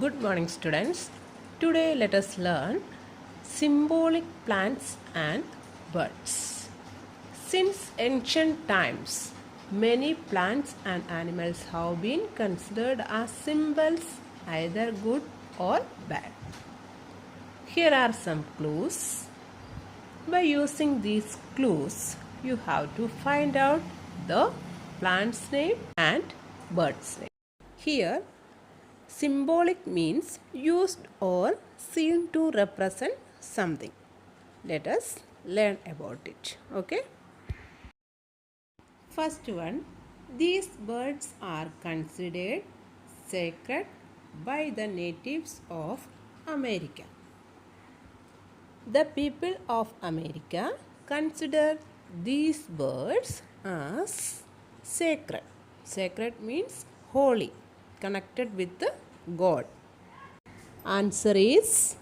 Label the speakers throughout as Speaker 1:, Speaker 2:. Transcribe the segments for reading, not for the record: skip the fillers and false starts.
Speaker 1: Good morning, students. Today, let us learn symbolic plants and birds. Since ancient times, many plants and animals have been considered as symbols, either good or bad. Here are some clues. By using these clues, you have to find out the plant's name and bird's name. Here, symbolic means used or seen to represent something. Let us learn about it. Okay. First one, these birds are considered sacred by the natives of America. The people of America consider these birds as sacred. Sacred means holy, connected with the God. Answer is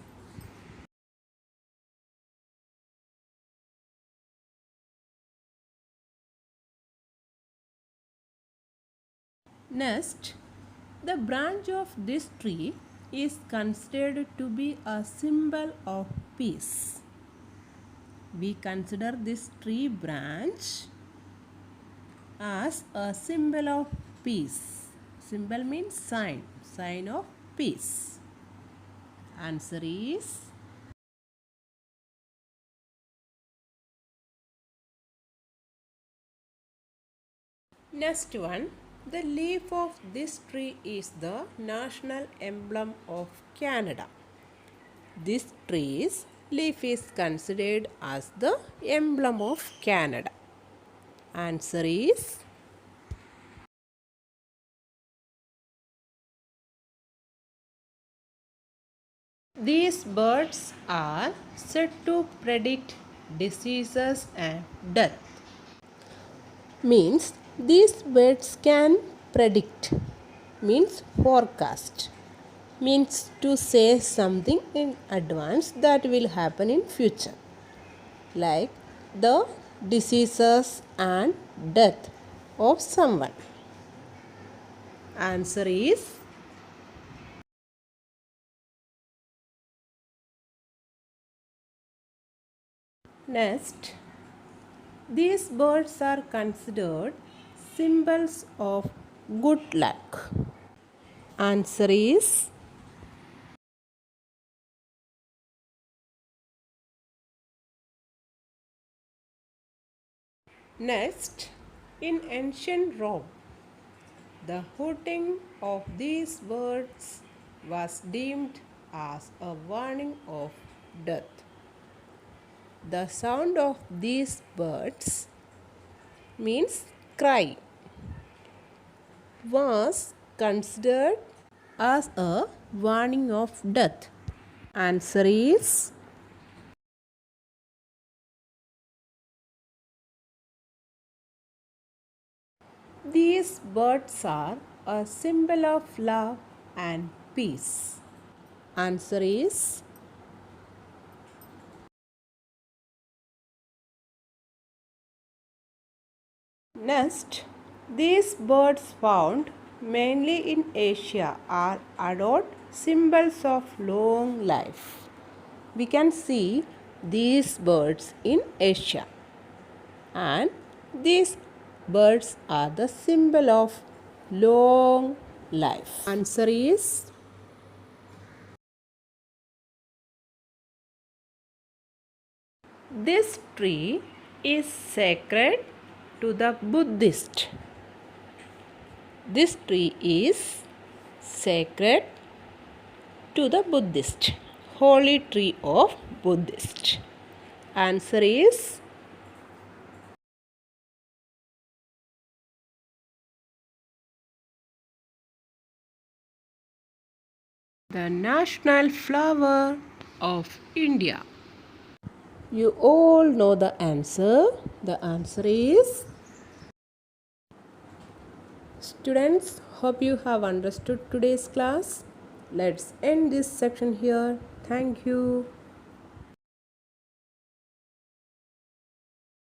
Speaker 1: nest. The branch of this tree is considered to be a symbol of peace. We consider this tree branch as a symbol of peace. Symbol means sign, sign of peace. Answer is next one. The leaf of this tree is the national emblem of Canada. This tree's leaf is considered as the emblem of Canada. Answer is these birds are said to predict diseases and death. Means these birds can predict, means forecast, means to say something in advance that will happen in future, like the diseases and death of someone. Answer is next. These birds are considered symbols of good luck. Answer is next. In ancient Rome, the hooting of these birds was deemed as a warning of death. The sound of these birds means cry was considered as a warning of death. Answer is these birds are a symbol of love and peace. Answer is next. These birds found mainly in Asia are adored symbols of long life. We can see these birds in Asia, and these birds are the symbol of long life. Answer is this tree is sacred to the Buddhist. This tree is sacred to the Buddhist, holy tree of Buddhist. Answer is the national flower of India. You all know the answer. The answer is students, hope you have understood today's class. Let's end this section here. Thank you.